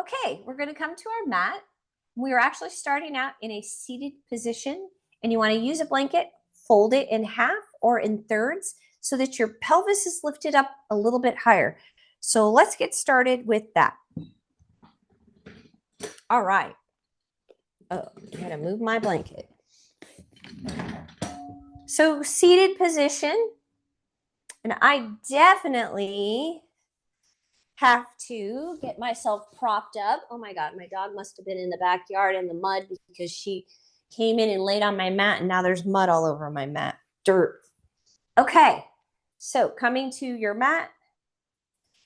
Okay, we're going to come to our mat. We are actually starting out in a seated position, and you want to use a blanket, fold it in half or in thirds so that your pelvis is lifted up a little bit higher. So let's get started with that. All right. Oh, I gotta move my blanket. So seated position, and I definitely have to get myself propped up. Oh my God, my dog must have been in the backyard in the mud because she came in and laid on my mat, and now there's mud all over my mat, dirt. Okay, so coming to your mat,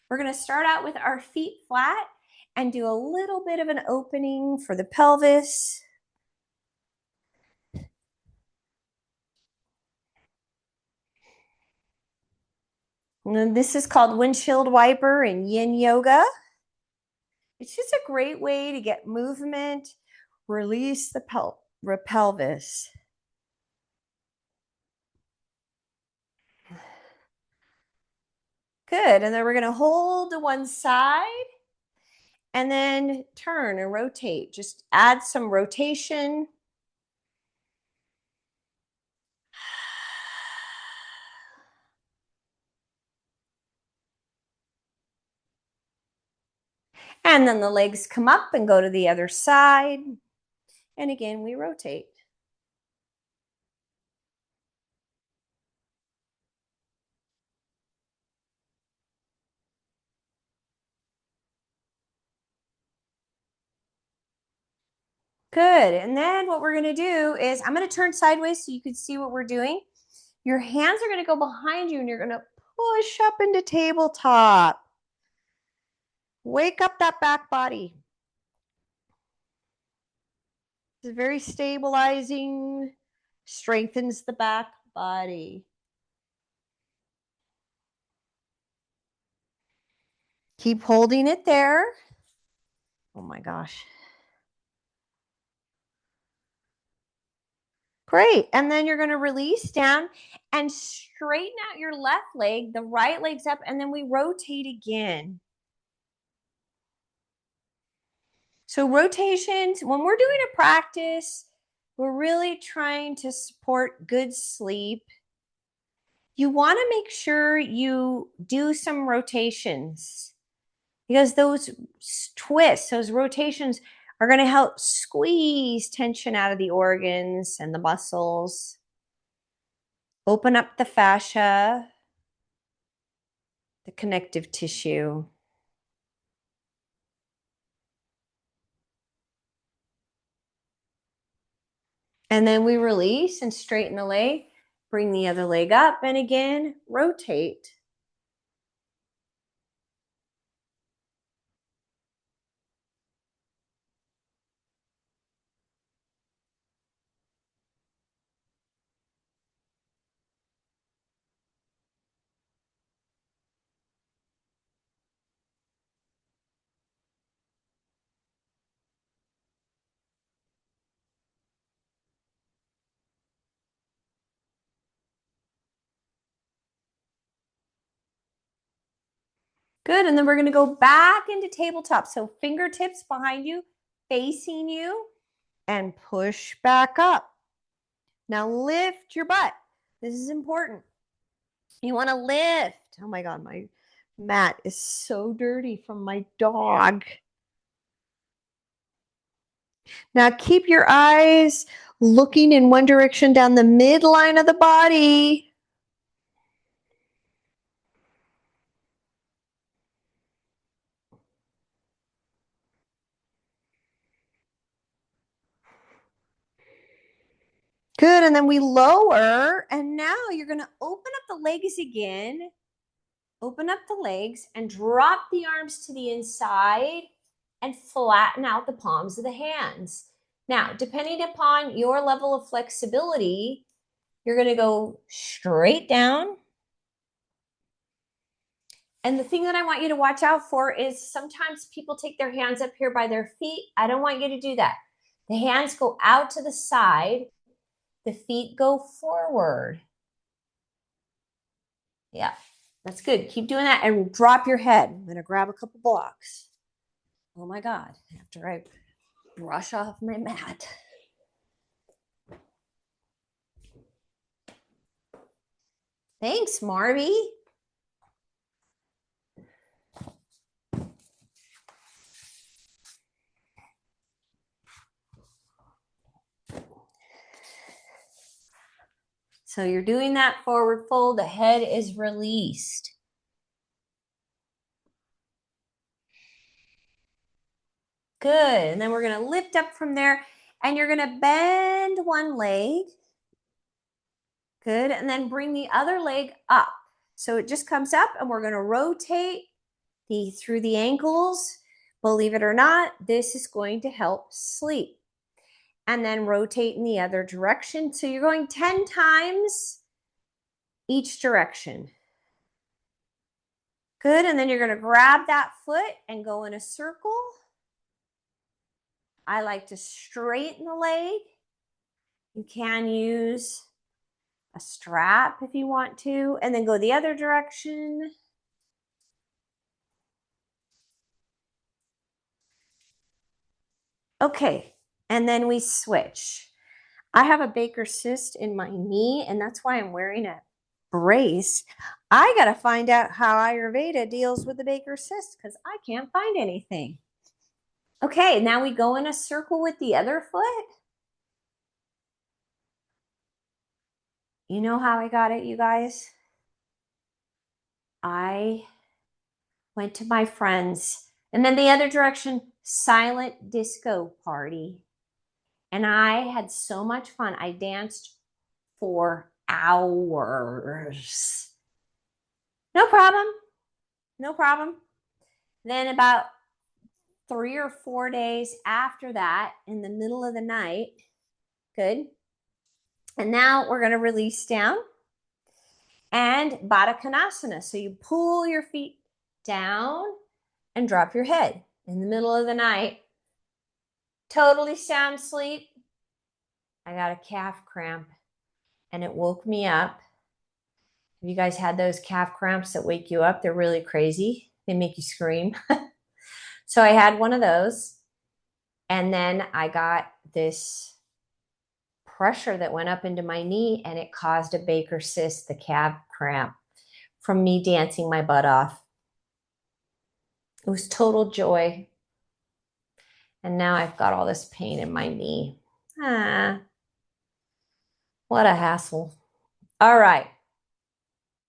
we're going to start out with our feet flat and do a little bit of an opening for the pelvis. And then this is called windshield wiper in yin yoga. It's just a great way to get movement, release the pelvis. Good. And then we're going to hold to one side and then turn and rotate. Just add some rotation. And then the legs come up and go to the other side. And again, we rotate. Good. And then what we're going to do is I'm going to turn sideways so you can see what we're doing. Your hands are going to go behind you and you're going to push up into tabletop. Wake up that back body. It's very stabilizing, strengthens the back body. Keep holding it there. Oh my gosh. Great. And then you're going to release down and straighten out your left leg. The right leg's up, and then we rotate again. So rotations, when we're doing a practice, we're really trying to support good sleep. You want to make sure you do some rotations because those twists, those rotations are going to help squeeze tension out of the organs and the muscles. Open up the fascia, the connective tissue. And then we release and straighten the leg, bring the other leg up, and again, rotate. Good, and then we're gonna go back into tabletop. So fingertips behind you, facing you, and push back up. Now lift your butt. This is important. You wanna lift. Oh my God, my mat is so dirty from my dog. Now keep your eyes looking in one direction down the midline of the body. Good, and then we lower, and now you're gonna open up the legs again. Open up the legs and drop the arms to the inside and flatten out the palms of the hands. Now, depending upon your level of flexibility, you're going to go straight down. And the thing that I want you to watch out for is sometimes people take their hands up here by their feet. I don't want you to do that. The hands go out to the side. The feet go forward. Yeah, that's good. Keep doing that and drop your head. I'm going to grab a couple blocks. Oh my God, after I brush off my mat. Thanks, Marby. So you're doing that forward fold, the head is released. Good, and then we're gonna lift up from there and you're gonna bend one leg. Good, and then bring the other leg up. So it just comes up and we're gonna rotate through the ankles. Believe it or not, this is going to help sleep. And then rotate in the other direction. So you're going 10 times each direction. Good, and then you're gonna grab that foot and go in a circle. I like to straighten the leg. You can use a strap if you want to, and then go the other direction. Okay, and then we switch. I have a Baker's cyst in my knee, and that's why I'm wearing a brace. I got to find out how Ayurveda deals with the Baker's cyst because I can't find anything. Okay, now we go in a circle with the other foot. You know how I got it, you guys? I went to my friend's, and then the other direction, silent disco party. And I had so much fun. I danced for hours. No problem. No problem. Then about 3 or 4 days after that, in the middle of the night, good. And now we're going to release down and Baddha Konasana. So you pull your feet down and drop your head in the middle of the night. Totally sound sleep. I got a calf cramp and it woke me up. Have you guys had those calf cramps that wake you up? They're really crazy. They make you scream. So I had one of those. And then I got this pressure that went up into my knee and it caused a Baker's cyst, the calf cramp, from me dancing my butt off. It was total joy. And now I've got all this pain in my knee. Ah, what a hassle. All right.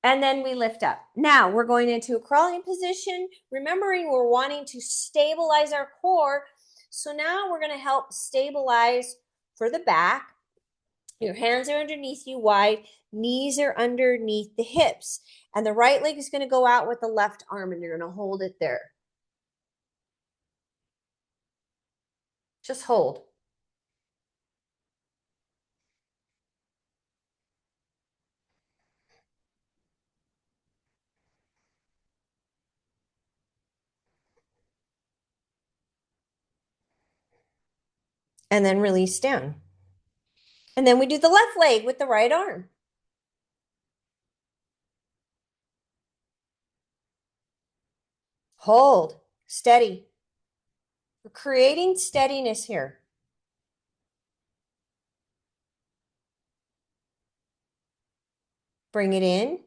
And then we lift up. Now we're going into a crawling position, remembering we're wanting to stabilize our core. So now we're going to help stabilize for the back. Your hands are underneath you wide, knees are underneath the hips. And the right leg is going to go out with the left arm and you're going to hold it there. Just hold. And then release down. And then we do the left leg with the right arm. Hold. Steady. We're creating steadiness here. Bring it in.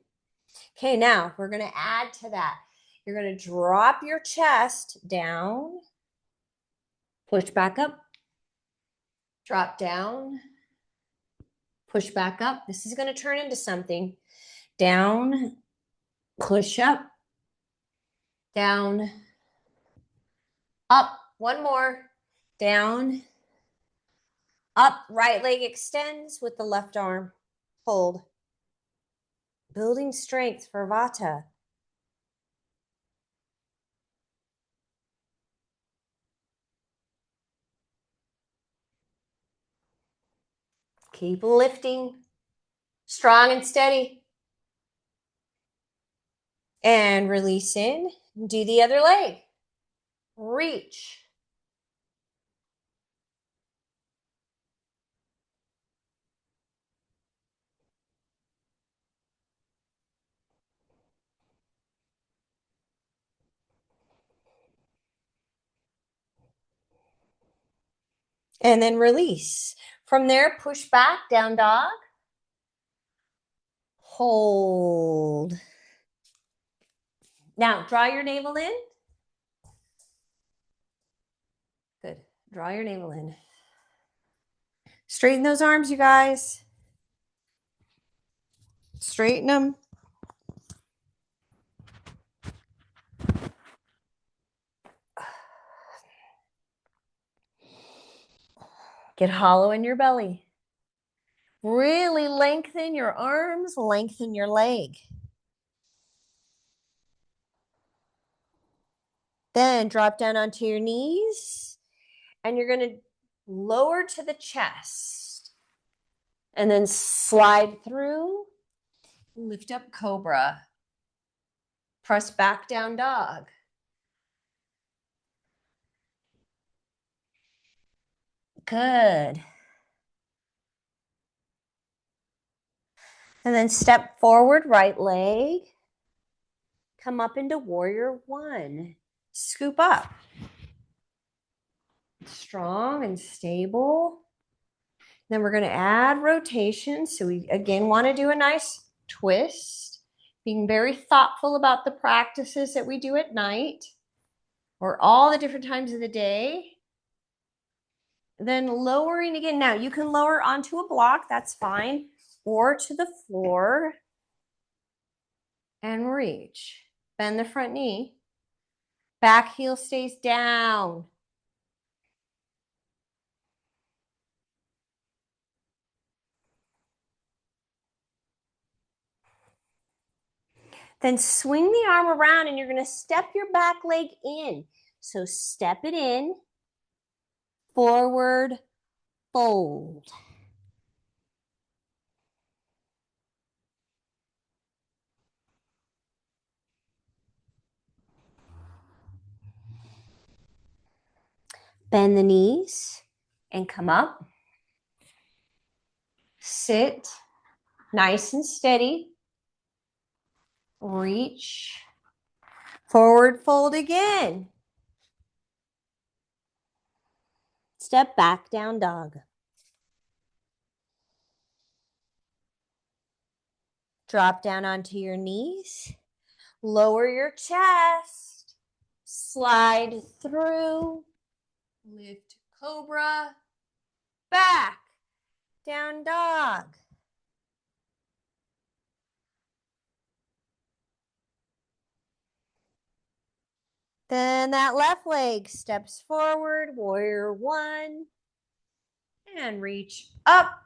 Okay, now we're going to add to that. You're going to drop your chest down. Push back up. Drop down. Push back up. This is going to turn into something. Down. Push up. Down. Up. One more. Down. Up. Right leg extends with the left arm. Hold. Building strength for Vata. Keep lifting. Strong and steady. And release in. Do the other leg. Reach. And then release. From there, push back, down dog. Hold. Now, draw your navel in. Good. Draw your navel in. Straighten those arms, you guys. Straighten them. Get hollow in your belly. Really lengthen your arms, lengthen your leg. Then drop down onto your knees, and you're going to lower to the chest. And then slide through, lift up cobra. Press back down dog. Good. And then step forward, right leg. Come up into warrior one. Scoop up. Strong and stable. Then we're going to add rotation. So we again want to do a nice twist, being very thoughtful about the practices that we do at night or all the different times of the day. Then lowering again. Now you can lower onto a block, that's fine, or to the floor and reach. Bend the front knee. Back heel stays down. Then swing the arm around and you're going to step your back leg in. So step it in, forward, fold. Bend the knees and come up. Sit nice and steady. Reach. Forward fold again. Step back, down dog. Drop down onto your knees. Lower your chest. Slide through. Lift cobra. Back, down dog. Then that left leg steps forward, warrior one, and reach up.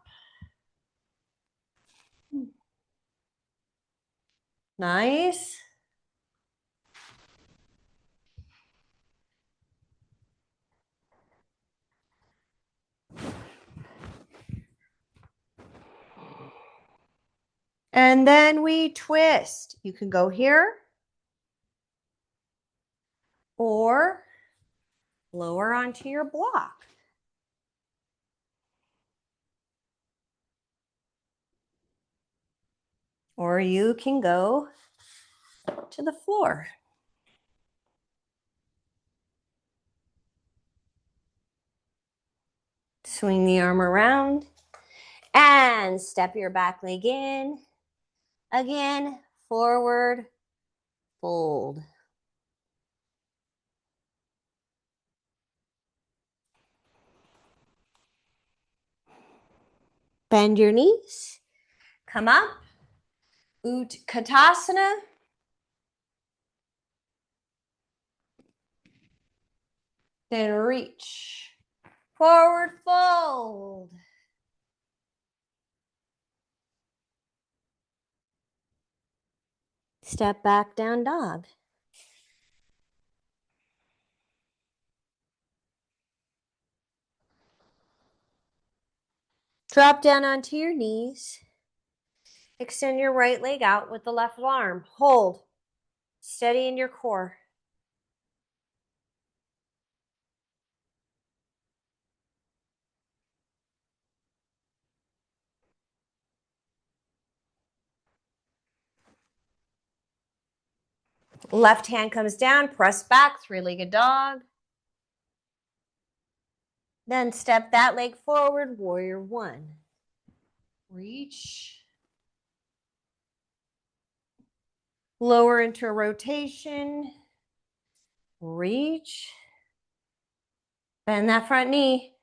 Nice. And then we twist. You can go here or lower onto your block. Or you can go to the floor. Swing the arm around and step your back leg in. Again, forward, fold. Bend your knees. Come up. Utkatasana. Then reach. Forward fold. Step back, down dog. Drop down onto your knees. Extend your right leg out with the left arm. Hold. Steady in your core. Left hand comes down, press back, three-legged dog. Then step that leg forward, warrior one. Reach. Lower into a rotation. Reach. Bend that front knee.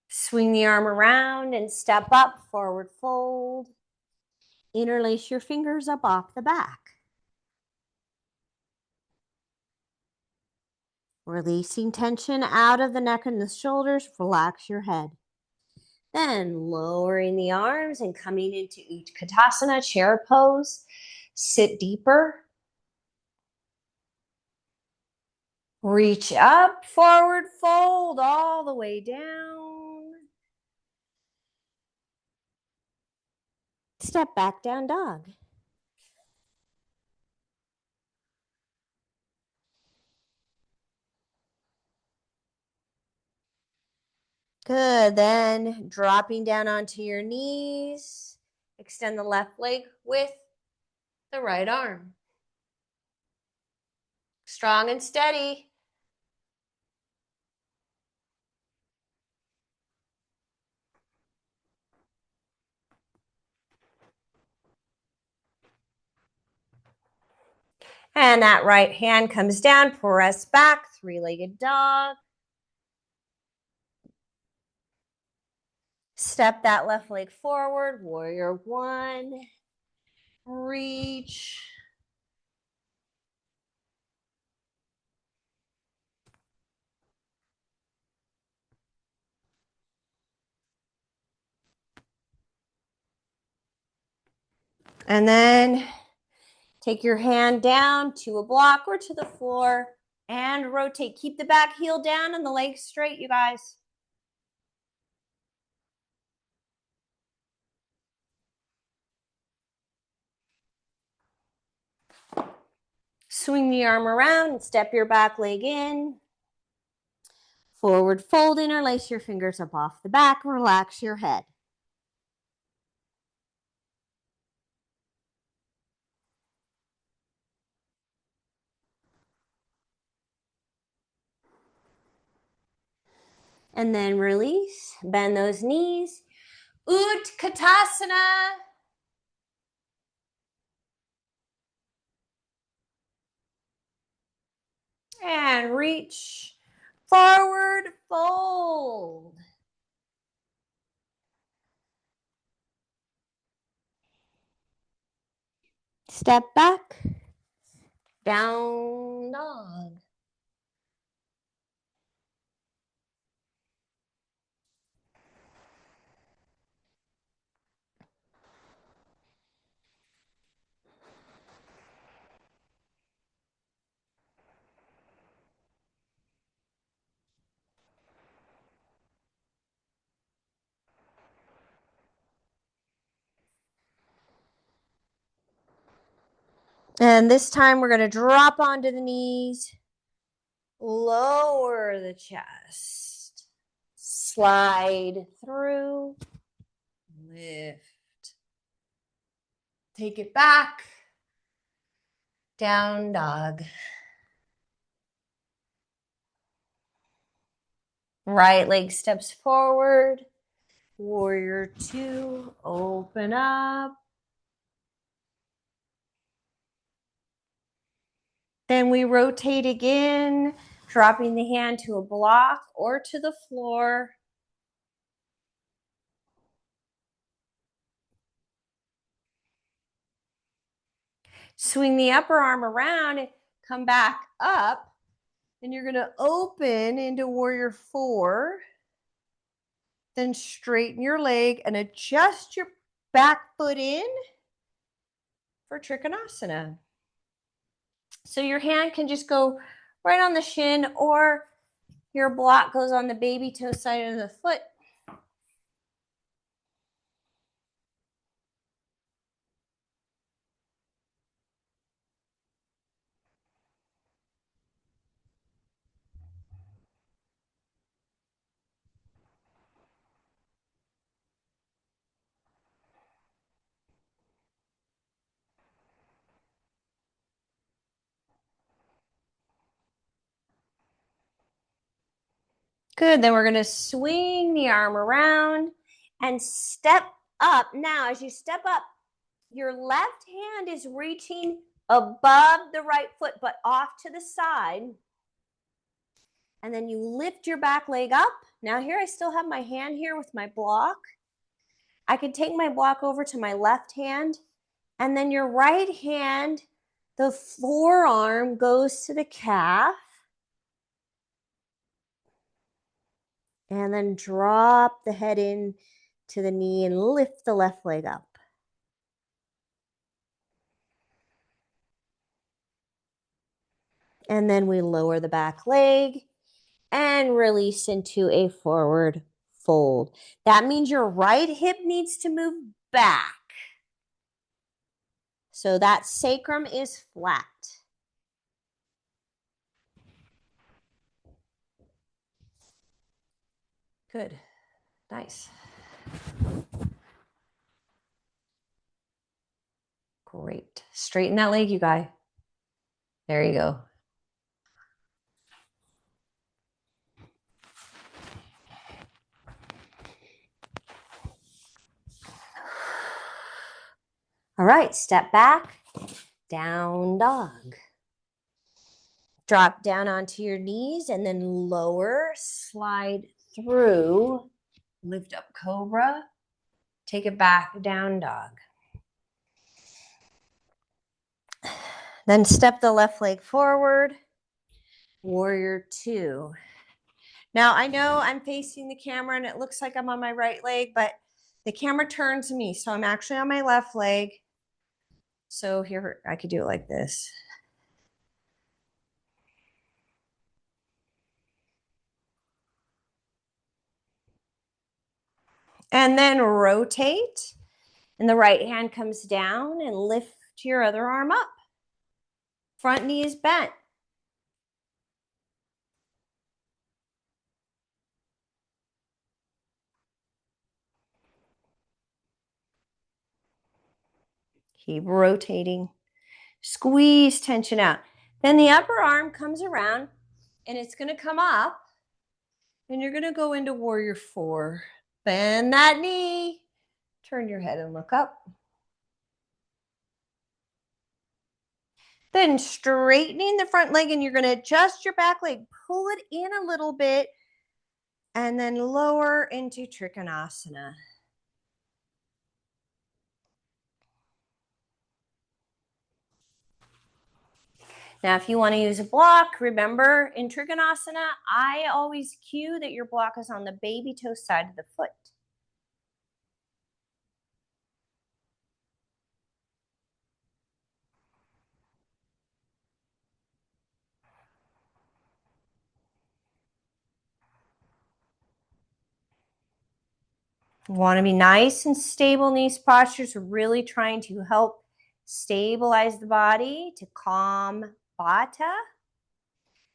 Swing the arm around and step up, forward fold. Interlace your fingers up off the back. Releasing tension out of the neck and the shoulders, relax your head. Then lowering the arms and coming into Utkatasana, chair pose. Sit deeper. Reach up, forward fold all the way down. Step back, down dog. Good, then dropping down onto your knees. Extend the left leg with the right arm. Strong and steady. And that right hand comes down, press back, three-legged dog. Step that left leg forward, warrior one. Reach. And then take your hand down to a block or to the floor and rotate. Keep the back heel down and the legs straight, you guys. Swing the arm around and step your back leg in. Forward fold, interlace your fingers up off the back, relax your head. And then release, bend those knees. Utkatasana. And reach, forward fold. Step back, down dog. And this time we're going to drop onto the knees, lower the chest, slide through, lift. Take it back, down dog. Right leg steps forward, warrior two, open up. Then we rotate again, dropping the hand to a block or to the floor. Swing the upper arm around and come back up. And you're going to open into warrior four. Then straighten your leg and adjust your back foot in for Trikonasana. So your hand can just go right on the shin, or your block goes on the baby toe side of the foot. Good. Then we're going to swing the arm around and step up. Now, as you step up, your left hand is reaching above the right foot, but off to the side. And then you lift your back leg up. Now here I still have my hand here with my block. I could take my block over to my left hand, and then your right hand, the forearm goes to the calf. And then drop the head in to the knee and lift the left leg up. And then we lower the back leg and release into a forward fold. That means your right hip needs to move back. So that sacrum is flat. Good. Nice. Great. Straighten that leg, you guys. There you go. All right, step back, down dog. Drop down onto your knees and then lower, slide through, lift up cobra, take it back, down dog. Then step the left leg forward, warrior two. Now I know I'm facing the camera and it looks like I'm on my right leg, but the camera turns me, so I'm actually on my left leg. So here, I could do it like this. And then rotate, and the right hand comes down and lift your other arm up. Front knee is bent. Keep rotating. Squeeze tension out. Then the upper arm comes around and it's going to come up and you're going to go into warrior four. Bend that knee. Turn your head and look up. Then straightening the front leg and you're going to adjust your back leg. Pull it in a little bit and then lower into Trikonasana. Now, if you want to use a block, remember in Trikonasana, I always cue that your block is on the baby toe side of the foot. You want to be nice and stable in these postures. We're really trying to help stabilize the body to calm Vata.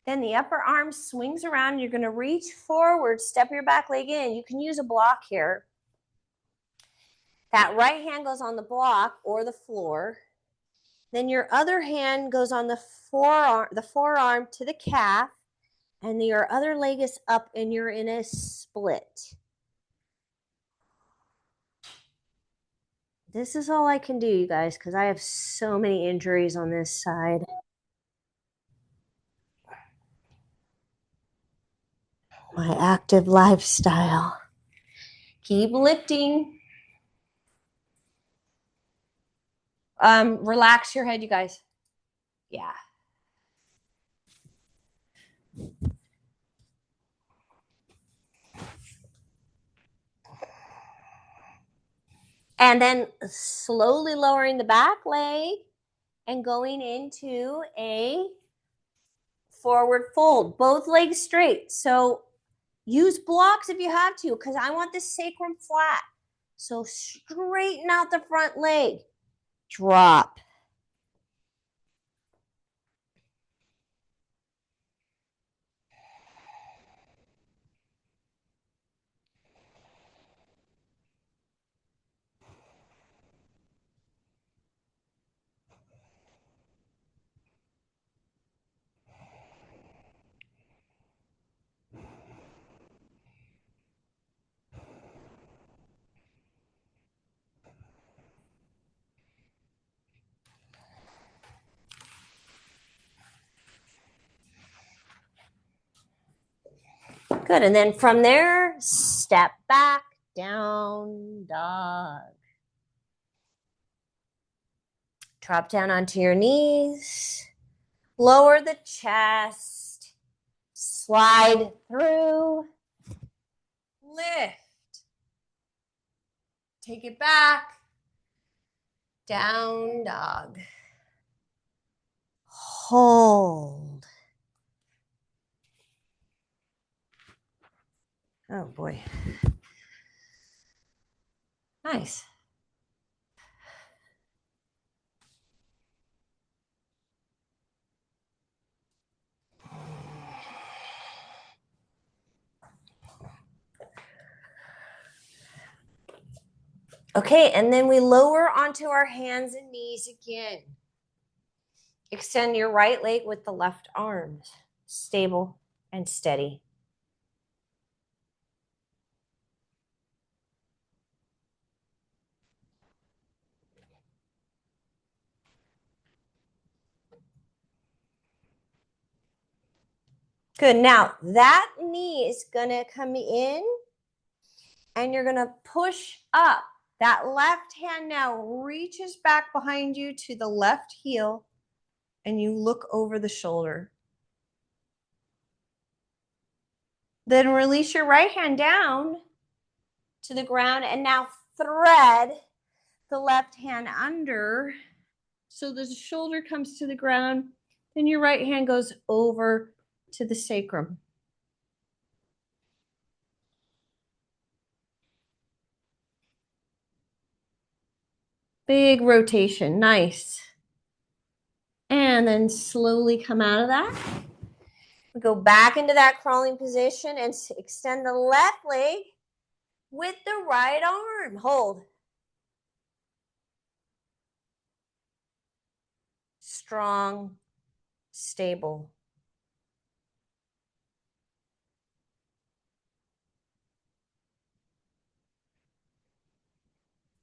Then the upper arm swings around. You're going to reach forward, step your back leg in. You can use a block here. That right hand goes on the block or the floor. Then your other hand goes on the forearm to the calf, and your other leg is up and you're in a split. This is all I can do, you guys, because I have so many injuries on this side. My active lifestyle. Keep lifting. Relax your head, you guys. Yeah. And then slowly lowering the back leg and going into a forward fold. Both legs straight. So use blocks if you have to, because I want the sacrum flat. So straighten out the front leg. Drop. Good. And then from there, step back, down dog. Drop down onto your knees. Lower the chest. Slide through. Lift. Take it back. Down dog. Hold. Oh boy. Nice. Okay, and then we lower onto our hands and knees again. Extend your right leg with the left arm. Stable and steady. Good. Now, that knee is going to come in and you're going to push up. That left hand now reaches back behind you to the left heel and you look over the shoulder. Then release your right hand down to the ground and now thread the left hand under so the shoulder comes to the ground. Then your right hand goes over to the sacrum. Big rotation. Nice. And then slowly come out of that. Go back into that crawling position and extend the left leg with the right arm. Hold. Strong, stable.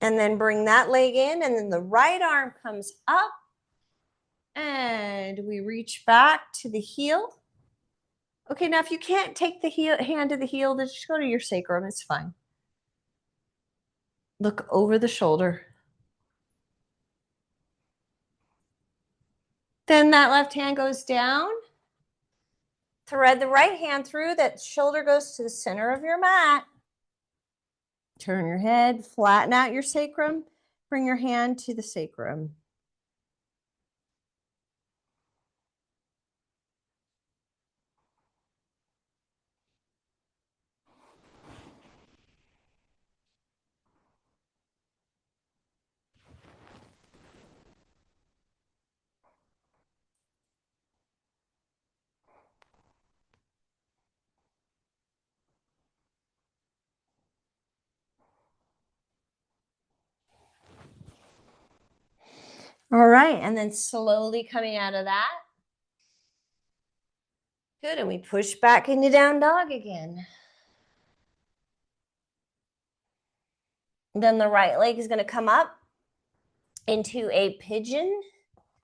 And then bring that leg in, and then the right arm comes up. And we reach back to the heel. Okay, now if you can't take the hand to the heel, then just go to your sacrum. It's fine. Look over the shoulder. Then that left hand goes down. Thread the right hand through. That shoulder goes to the center of your mat. Turn your head, flatten out your sacrum. Bring your hand to the sacrum. All right, and then slowly coming out of that. Good, and we push back into down dog again. Then the right leg is going to come up into a pigeon.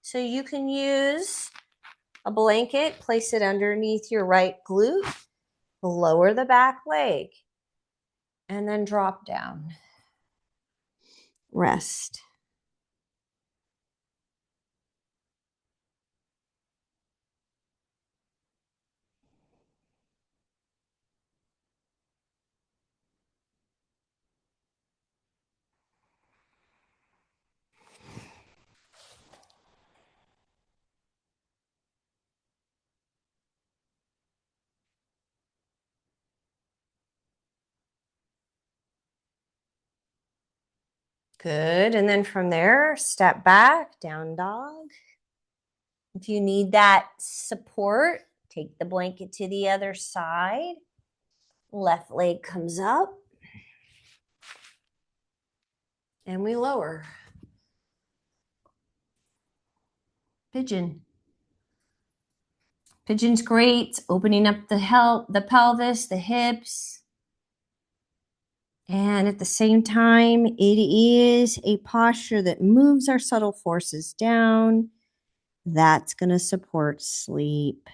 So you can use a blanket, place it underneath your right glute, lower the back leg, and then drop down. Rest. Good, and then from there, step back, down dog. If you need that support, take the blanket to the other side. Left leg comes up. And we lower. Pigeon. Pigeon's great. It's opening up the pelvis, the hips. And at the same time, it is a posture that moves our subtle forces down. That's going to support sleep.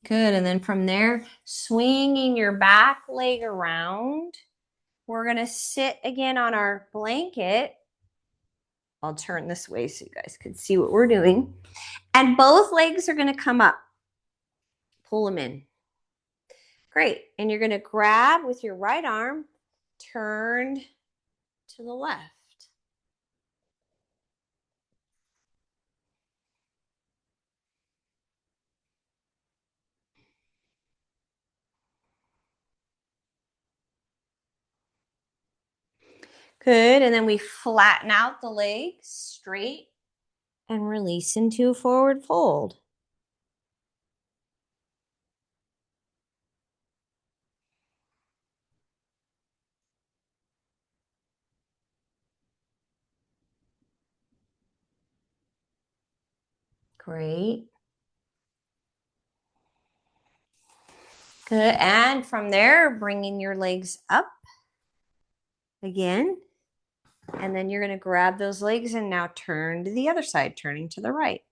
Good. And then from there, swinging your back leg around, we're going to sit again on our blanket. I'll turn this way so you guys can see what we're doing. And both legs are going to come up. Pull them in. Great. And you're going to grab with your right arm, turned to the left. Good. And then we flatten out the legs straight and release into a forward fold. Great. Good. And from there, bringing your legs up again. And then you're going to grab those legs and now turn to the other side, turning to the right.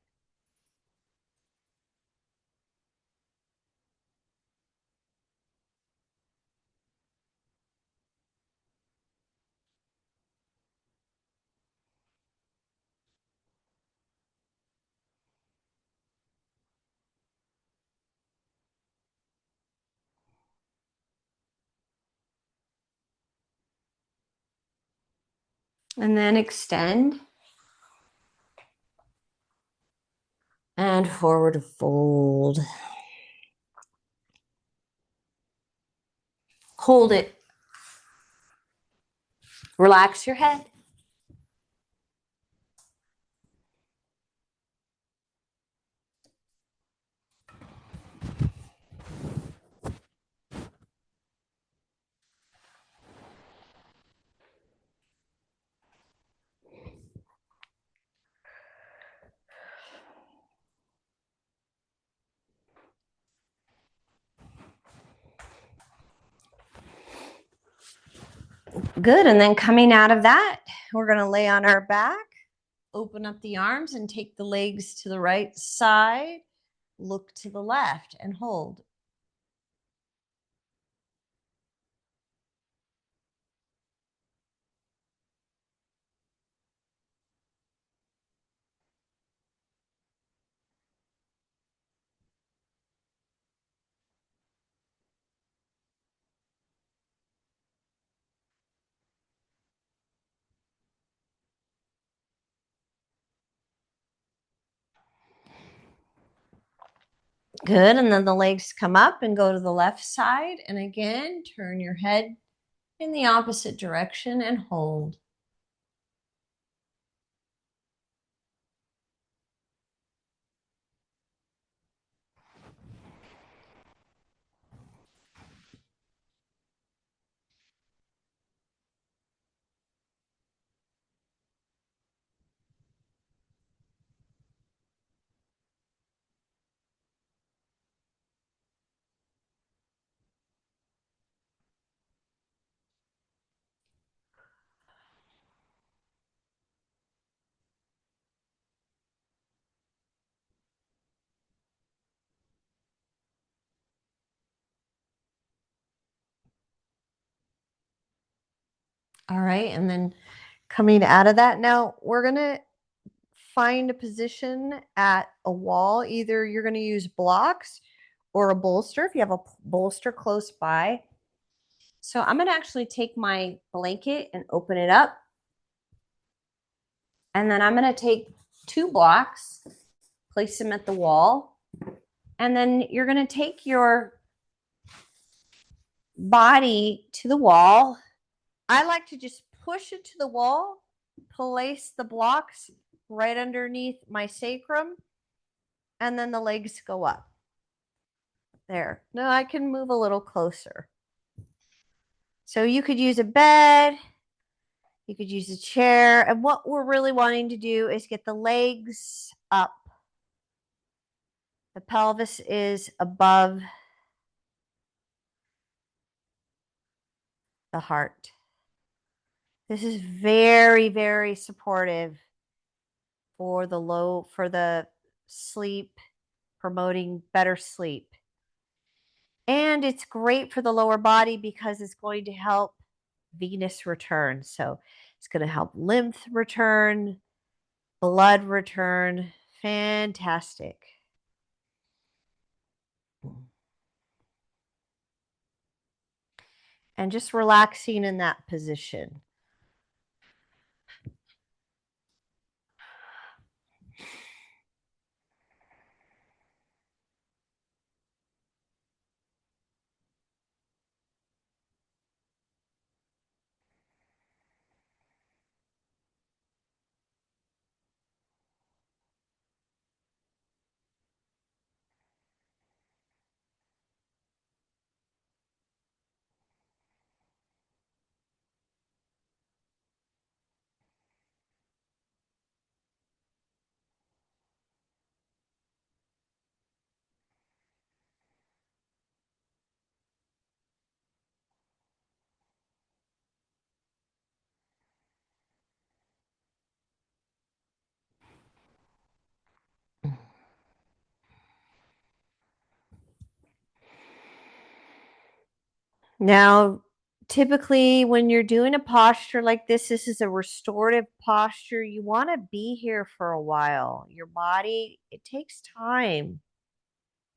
And then extend. And forward fold. Hold it. Relax your head. Good. And then coming out of that, we're going to lay on our back, open up the arms and take the legs to the right side. Look to the left and hold. Good. And then the legs come up and go to the left side. And again, turn your head in the opposite direction and hold. All right. And then coming out of that, now we're going to find a position at a wall. Either you're going to use blocks or a bolster if you have a bolster close by. So I'm going to actually take my blanket and open it up. And then I'm going to take 2 blocks, place them at the wall. And then you're going to take your body to the wall. I like to just push it to the wall, place the blocks right underneath my sacrum, and then the legs go up. There. Now I can move a little closer. So you could use a bed, you could use a chair, and what we're really wanting to do is get the legs up. The pelvis is above the heart. This is very, very supportive for the sleep, promoting better sleep. And it's great for the lower body because it's going to help venous return. So it's going to help lymph return, blood return. Fantastic. And just relaxing in that position. Now, typically, when you're doing a posture like this is a restorative posture. You want to be here for a while. Your body, it takes time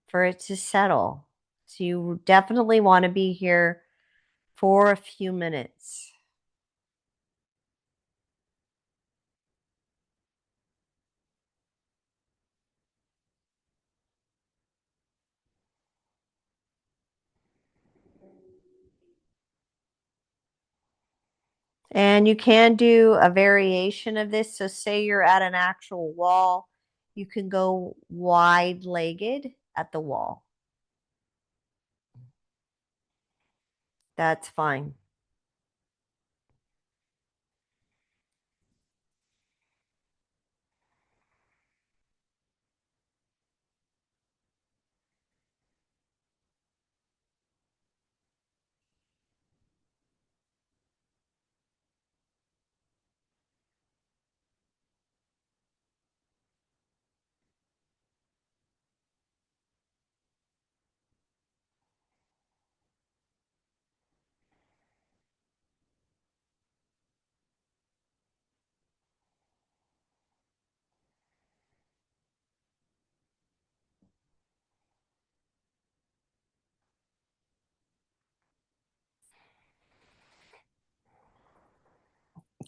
for it to settle. So, you definitely want to be here for a few minutes. And you can do a variation of this. So, say you're at an actual wall, you can go wide legged at the wall. That's fine.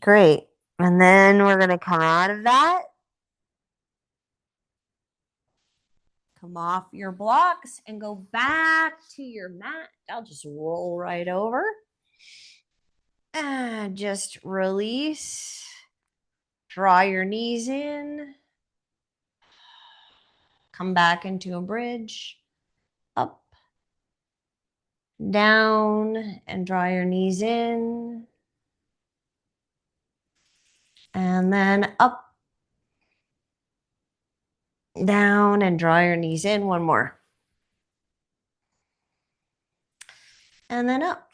Great. And then we're going to come out of that. Come off your blocks and go back to your mat. I'll just roll right over. And just release. Draw your knees in. Come back into a bridge. Up, down, and draw your knees in. And then up, down, and draw your knees in. One more. And then up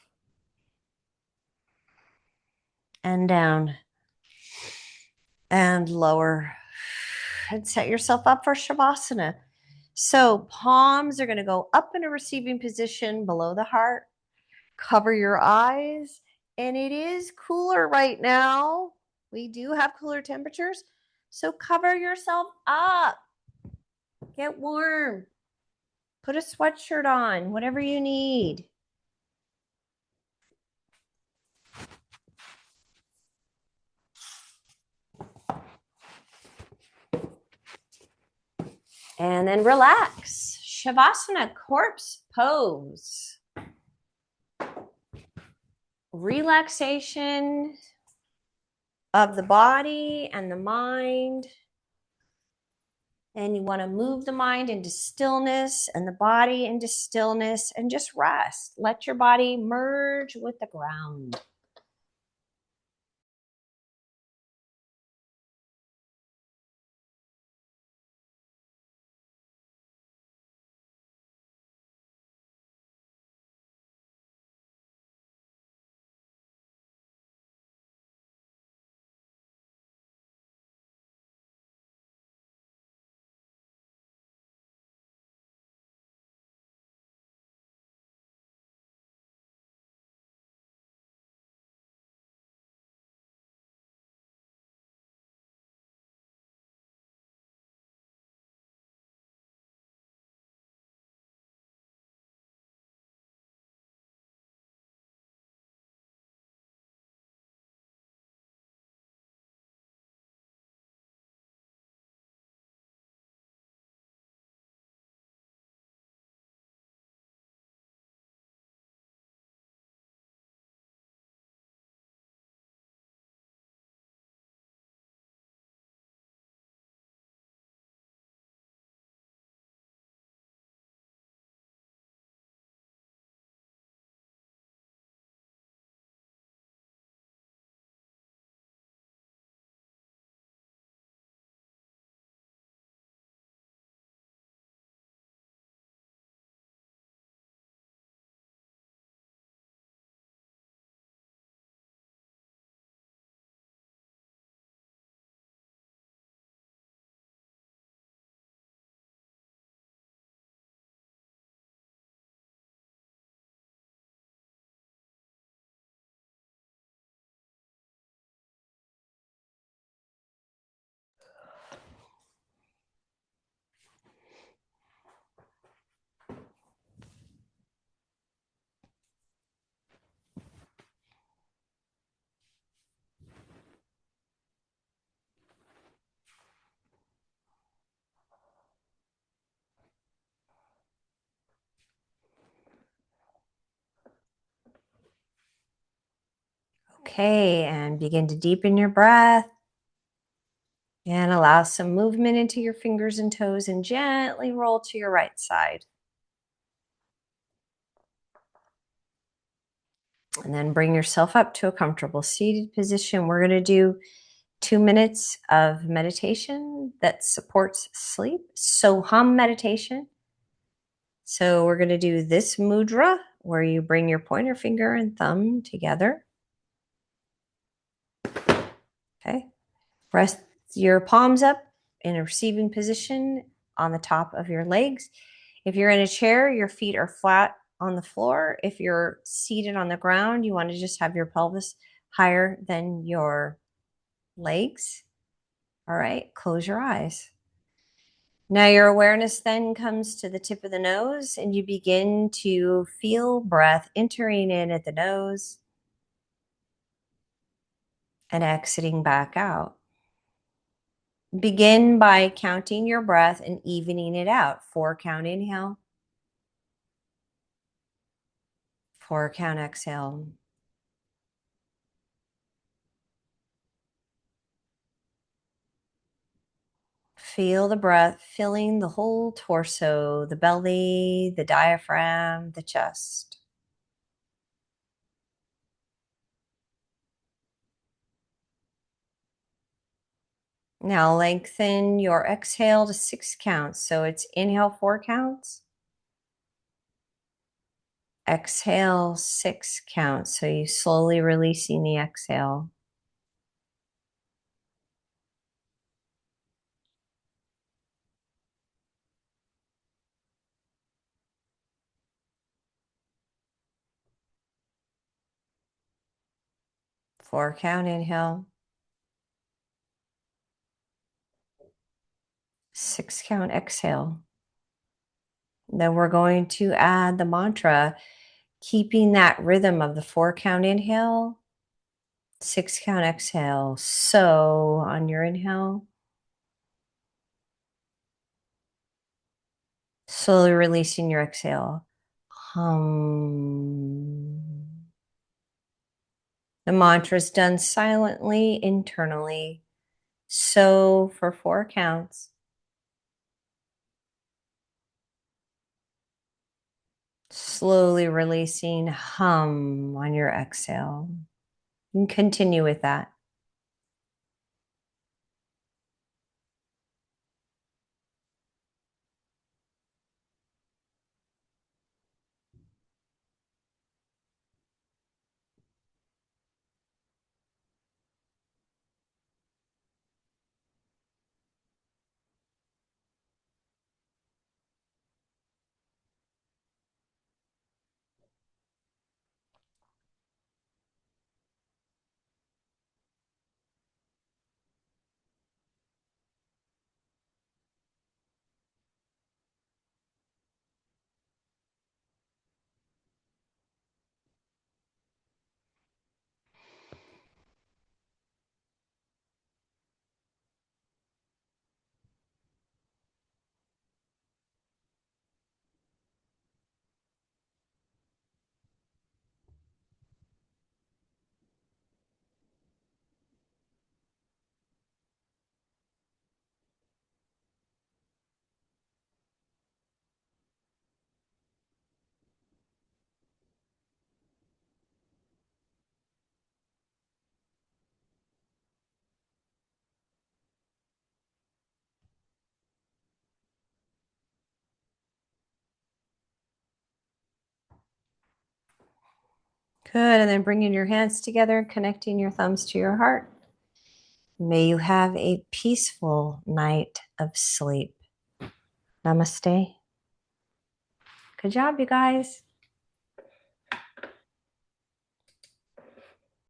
and down and lower. And set yourself up for Shavasana. So palms are going to go up in a receiving position below the heart. Cover your eyes. And it is cooler right now. We do have cooler temperatures. So cover yourself up. Get warm. Put a sweatshirt on, whatever you need. And then relax. Shavasana, corpse pose. Relaxation of the body and the mind. And you want to move the mind into stillness and the body into stillness and just rest. Let your body merge with the ground. Okay, and begin to deepen your breath and allow some movement into your fingers and toes and gently roll to your right side. And then bring yourself up to a comfortable seated position. We're going to do 2 minutes of meditation that supports sleep. So hum meditation. So we're going to do this mudra where you bring your pointer finger and thumb together. Okay. Rest your palms up in a receiving position on the top of your legs. If you're in a chair, your feet are flat on the floor. If you're seated on the ground, you want to just have your pelvis higher than your legs. All right, close your eyes. Now your awareness then comes to the tip of the nose and you begin to feel breath entering in at the nose and exiting back out. Begin by counting your breath and evening it out. 4-count inhale, 4-count exhale. Feel the breath filling the whole torso, the belly, the diaphragm, the chest. Now lengthen your exhale to 6 counts. So it's inhale 4 counts, exhale 6 counts. So you slowly releasing the exhale. Four-count inhale, 6-count exhale. Then we're going to add the mantra, keeping that rhythm of the 4-count inhale, 6-count exhale. So on your inhale, slowly releasing your exhale. Hum. The mantra is done silently, internally. So for 4 counts. Slowly releasing hum on your exhale. And continue with that. Good. And then bringing your hands together, connecting your thumbs to your heart. May you have a peaceful night of sleep. Namaste. Good job, you guys.